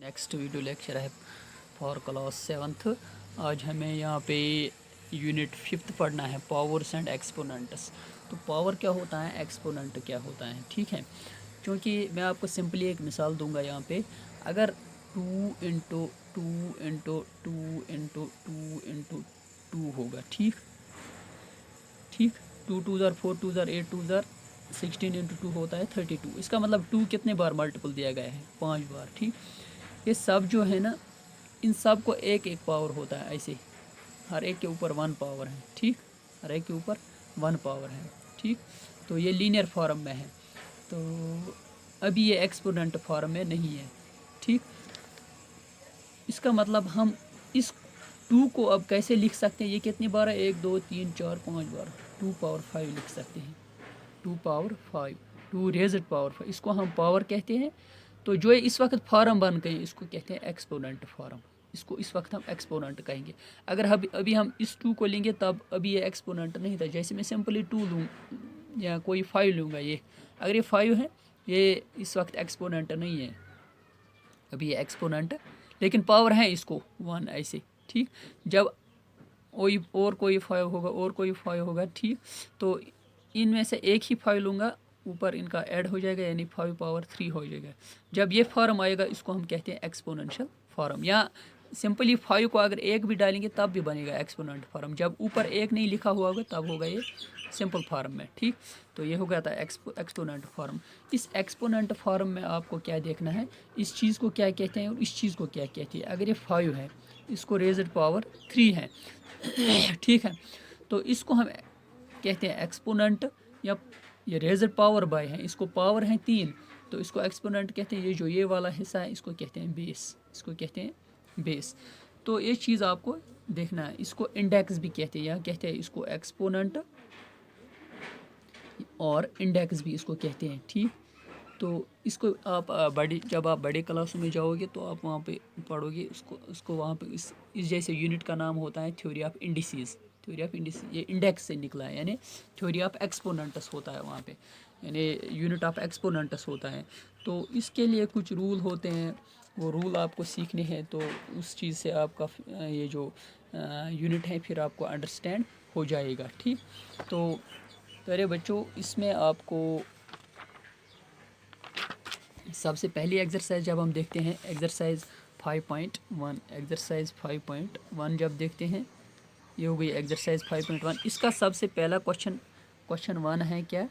Next video lecture है for class 7th। आज हमें यहाँ पे यूनिट 5th पढ़ना है, पावर्स एंड एक्सपोनेंट्स। तो पावर क्या होता है, एक्सपोनेंट क्या होता है, ठीक है। क्योंकि मैं आपको सिंपली एक मिसाल दूंगा यहाँ पे, अगर 2 into two into two into two into two होगा, ठीक ठीक, 2 2 ज़ार 4 2 ज़ार 8 2 ज़ार 16 इंटू 2 होता है 32। इसका मतलब 2 कितने बार मल्टीपल दिया गया है, 5 बार, ठीक। ये सब जो है ना, इन सब को एक एक पावर होता है, ऐसे हर एक के ऊपर 1 पावर है, ठीक, हर एक के ऊपर 1 पावर है, ठीक। तो ये लीनियर फॉर्म में है, तो अभी ये एक्सपोनेंट फॉर्म में नहीं है, ठीक। इसका मतलब हम इस 2 को अब कैसे लिख सकते हैं, ये कितनी बार है, 1 2 3 4 5 बार, 2 पावर 5 लिख सकते हैं, 2 पावर 5, 2 रेज़ड पावर 5, इसको हम पावर कहते हैं। तो जो इस वक्त फॉर्म बन गई इसको कहते हैं एक्सपोनेंट फॉर्म, इसको इस वक्त हम एक्सपोनेंट कहेंगे। अगर अभी हम इस 2 को लेंगे तब अभी ये एक्सपोनेंट नहीं था। जैसे मैं सिंपली 2 लूँ या कोई 5 लूँगा, ये अगर ये 5 है, ये इस वक्त एक्सपोनेंट नहीं है, अभी ये एक्सपोनेंट, लेकिन पावर है इसको 1 ऐसे, ठीक। जब कोई 5 होगा और कोई 5 होगा, ठीक, तो इनमें से एक ही 5 लूँगा, ऊपर इनका ऐड हो जाएगा, यानी 5 पावर 3 हो जाएगा। जब ये फॉर्म आएगा इसको हम कहते हैं एक्सपोनेंशियल फॉर्म, या सिंपली 5 को अगर एक भी डालेंगे तब भी बनेगा एक्सपोनेंट फॉर्म। जब ऊपर एक नहीं लिखा हुआ होगा तब होगा ये सिंपल फॉर्म में, ठीक। तो ये हो गया था एक्सपोनेंट फॉर्म। इस एक्सपोनेंट फॉर्म में आपको क्या देखना है, इस चीज़ को क्या कहते हैं और इस चीज़ को क्या कहती है। अगर ये 5 है, इसको रेज़ड पावर 3 है, ठीक है, तो इसको हम कहते हैं एक्सपोनेंट, या ये रेज़ड पावर बाय है, इसको पावर है 3, तो इसको एक्सपोनेंट कहते हैं। ये जो ये वाला हिस्सा है इसको कहते हैं बेस, इसको कहते हैं बेस। तो ये चीज़ आपको देखना है। इसको इंडेक्स भी कहते हैं, या कहते हैं इसको एक्सपोनेंट और इंडेक्स भी इसको कहते हैं, ठीक। तो इसको आप जब आप बड़े क्लासों में जाओगे तो आप वहाँ पे पढ़ोगे उसको वहाँ पे इस जैसे यूनिट का नाम होता है theory of indices. Theory of indices ये इंडेक्स से निकला है, यानी थ्योरी ऑफ एक्सपोनेंट्स होता है वहाँ पे, यानी यूनिट ऑफ एक्सपोनेंट्स होता है। तो इसके लिए कुछ रूल होते हैं, वो रूल आपको सीखने हैं, तो उस चीज़ से आपका ये जो यूनिट है फिर आपको अंडरस्टैंड हो जाएगा, ठीक। तो प्यारे बच्चों, इसमें आपको सबसे पहली एक्सरसाइज जब हम देखते हैं, एक्सरसाइज 5.1, एक्सरसाइज 5.1 जब देखते हैं, ये हो गई एक्सरसाइज 5.1। इसका सबसे पहला क्वेश्चन 1 है क्या,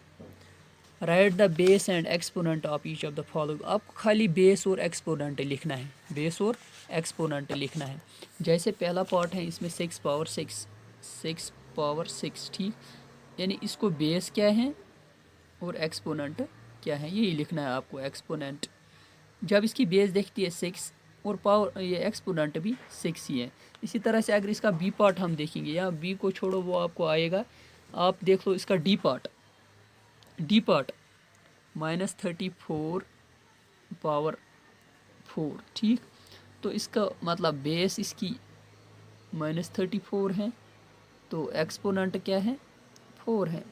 right the base and exponent of each of the following. आपको खाली बेस और एक्सपोनेंट लिखना है, बेस और एक्सपोनेंट लिखना है। जैसे पहला पार्ट है, इसमें 6 पावर 6, 6 पावर 6, ठीक, यानी इसको बेस क्या है और एक्सपोनेंट क्या है, यही लिखना है आपको। एक्सपोनेंट जब इसकी बेस देखती है 6 और पावर ये एक्सपोनेंट भी 6 ही है। इसी तरह से अगर इसका बी पार्ट हम देखेंगे, या बी को छोड़ो वो आपको आएगा, आप देख लो इसका डी पार्ट -34 पावर 4, ठीक। तो इसका मतलब बेस इसकी -34 है, तो एक्सपोनेंट क्या है, 4 है।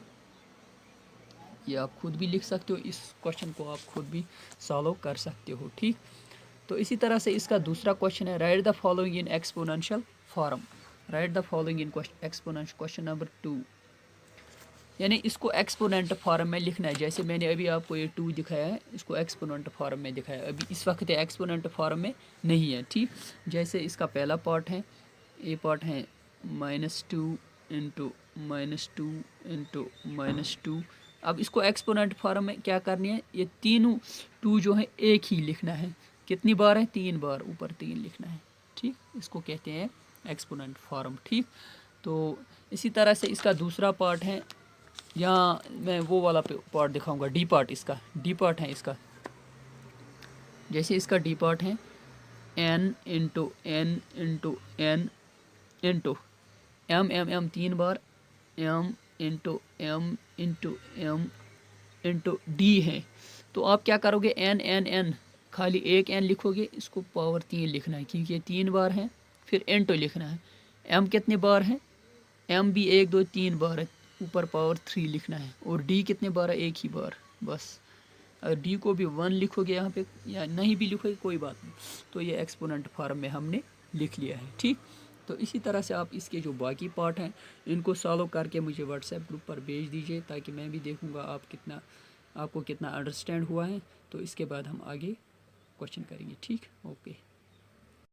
ये आप खुद भी लिख सकते हो, इस क्वेश्चन को आप खुद भी सॉल्व कर सकते हो, ठीक। तो इसी तरह से इसका दूसरा क्वेश्चन है, right the following in exponential form. Right the following in exponential, question number 2, यानी इसको एक्सपोनेंट फॉर्म में लिखना है। जैसे मैंने अभी आपको ये 2 दिखाया है, इसको एक्सपोनेंट फॉर्म में दिखाया, अभी इस वक्त ये एक्सपोनेंट फॉर्म में नहीं है, ठीक। जैसे इसका पहला पार्ट है, ए पार्ट है -2 इंटू -2 इंटू -2। अब इसको एक्सपोनेंट फॉर्म में क्या करनी है, ये तीनों 2 जो है एक ही लिखना है। कितनी बार है, 3 बार, ऊपर 3 लिखना है, ठीक। इसको कहते हैं एक्सपोनेंट फॉर्म, ठीक। तो इसी तरह से इसका दूसरा पार्ट है, यहाँ मैं वो वाला पार्ट दिखाऊंगा, डी पार्ट, इसका डी पार्ट है इसका। जैसे इसका डी पार्ट है n into N into N into M 3 बार, m into M into M into D है। तो आप क्या करोगे, n खाली एक n लिखोगे, इसको पावर 3 लिखना है क्योंकि ये 3 बार है, फिर इंटू लिखना है। m कितने बार है, m भी 1 2 3 बार है, ऊपर पावर 3 लिखना है, और d कितने बार है, एक ही बार, बस اگر ڈی کو بھی 1 لکھو گے یہاں پہ یا نہیں بھی لکھو گے کوئی بات نہیں، تو یہ ایکسپوننٹ فارم میں ہم نے لکھ لیا ہے، ٹھیک۔ تو اسی طرح سے آپ اس کے جو باقی پارٹ ہیں ان کو سالو کر کے مجھے واٹس ایپ گروپ پر بھیج دیجئے، تاکہ میں بھی دیکھوں گا آپ کو کتنا انڈرسٹینڈ ہوا ہے، تو اس کے بعد ہم آگے کوشچن کریں گے، ٹھیک، اوکے۔